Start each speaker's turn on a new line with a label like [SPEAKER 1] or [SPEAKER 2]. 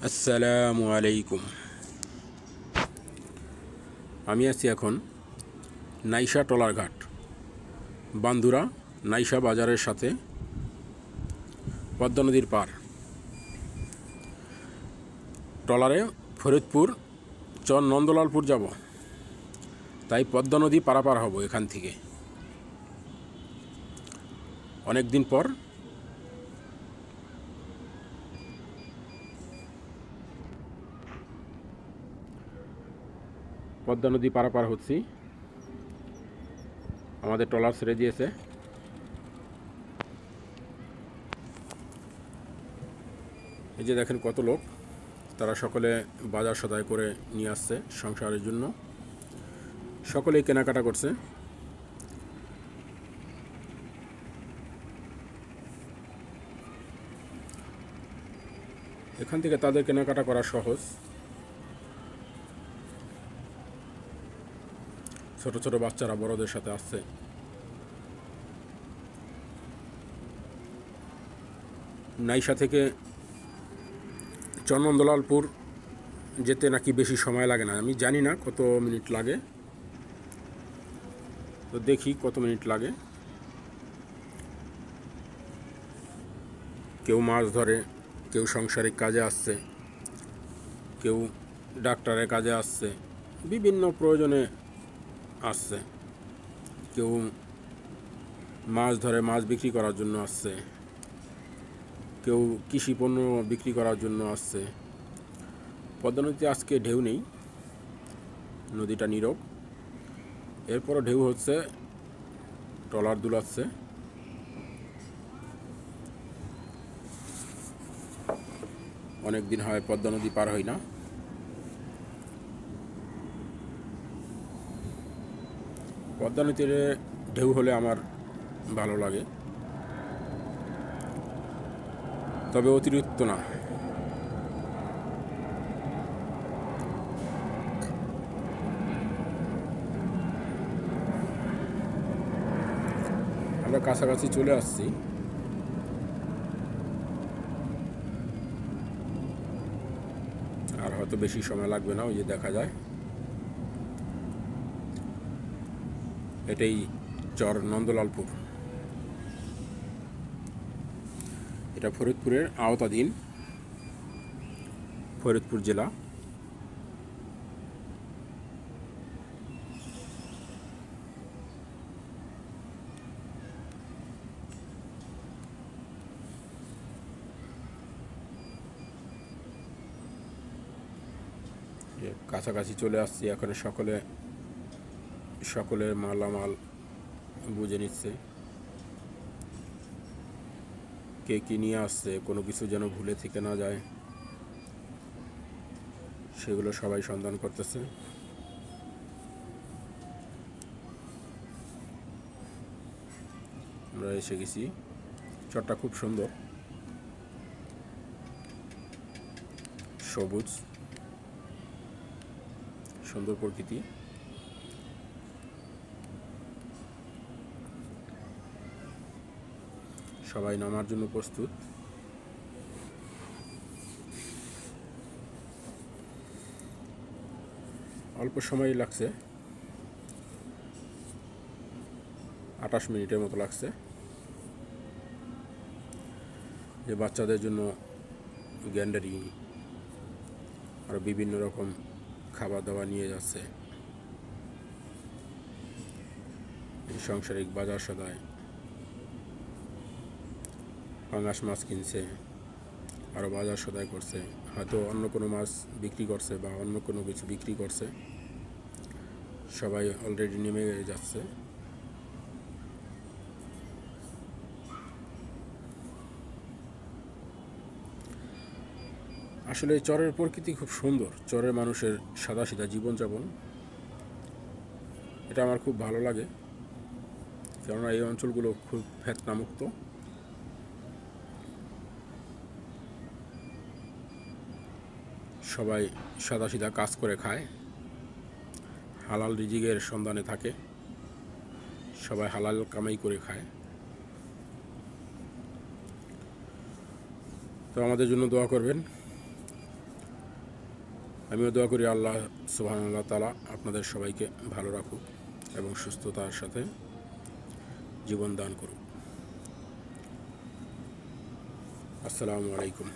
[SPEAKER 1] আসসালামু আলাইকুম। আমি আছি এখন নাইশা টলার ঘাট, বান্দুরা নাইশা বাজারের সাথে পদ্মা নদীর পার। টলারে ফরিদপুর চর নন্দলালপুর যাব, তাই পদ্মা নদী পারাপার হব এখান থেকে। অনেক দিন পর পদ্মা নদী পারাপার হচ্ছি। আমাদের ট্রলার ছেড়ে দিয়েছে। এই যে দেখেন কত লোক, তারা সকলে বাজার সদাই করে নিয়ে আসছে সংসারের জন্য। সকলেই কেনাকাটা করছে। এখান থেকে তাদের কেনাকাটা করা সহজ। ছোট ছোট বাচ্চারা বড়দের সাথে আসছে। নাইশা থেকে চরনন্দলালপুর যেতে নাকি বেশি সময় লাগে না। আমি জানি না কত মিনিট লাগে, তো দেখি কত মিনিট লাগে। কেউ মাছ ধরে, কেউ সাংসারিক কাজে আসছে, কেউ ডাক্তারের কাজে আসছে, বিভিন্ন প্রয়োজনে আসছে। কেউ মাছ ধরে মাছ বিক্রি করার জন্য আসছে, কেউ কৃষি পণ্য বিক্রি করার জন্য আসছে। পদ্মা নদীতে আজকে ঢেউ নেই, নদীটা নীরব। এরপরও ঢেউ হচ্ছে, ট্রলার দুলাচ্ছে। অনেক দিন হয় পদ্মা নদী পার হই না। পদ্মা নদীতে ঢেউ হলে আমার ভালো লাগে, তবে অতিরিক্ত না। আমরা কাছাকাছি চলে আসছি। আর হয়তো বেশি সময় লাগবে না, ওই যে দেখা যায়। এটাই চর নন্দলালপুর। এটা ফরিদপুরের আওতাধীন, ফরিদপুর জেলা। কাছাকাছি চলে আসছি। এখন সকলের মালামাল বুঝে নিচ্ছে, কে কী নিয়ে আসছে, কোনো কিছু যেন ভুলে থেকে না যায়, সেগুলো সবাই সন্ধান করতেছে। আমরা এসে গেছি। চরটা খুব সুন্দর, সবুজ, সুন্দর প্রকৃতি। সবাই নামার জন্য প্রস্তুত। অল্প সময় লাগছে, 28 মিনিটের মতো লাগছে। যে বাচ্চাদের জন্য গ্যান্ডারি আর বিভিন্ন রকম খাবার দাবার নিয়ে যাচ্ছে। সাংসারিক বাজার সদায় পাঙাশ মাছ কিনছে, আরও বাজার সদাই করছে, হয়তো অন্য কোনো মাছ বিক্রি করছে বা অন্য কোনো কিছু বিক্রি করছে। সবাই অলরেডি নেমে যাচ্ছে। আসলে চরের প্রকৃতি খুব সুন্দর। চরের মানুষের সাদাসিধা জীবনযাপন, এটা আমার খুব ভালো লাগে। কেননা এই অঞ্চলগুলো খুব ফেতনামুক্ত। সবাই সাদাসিধা কাজ করে খায়, হালাল রিজিকের সন্ধানে থাকে, সবাই হালাল কামাই করে খায়। তো আমাদের জন্য দোয়া করবেন। আমিও দোয়া করি আল্লাহ সুবহানাল্লাহ তাআলা আপনাদের সবাইকে ভালো রাখুক এবং সুস্থতার সাথে জীবন দান করুক। আসসালামু আলাইকুম।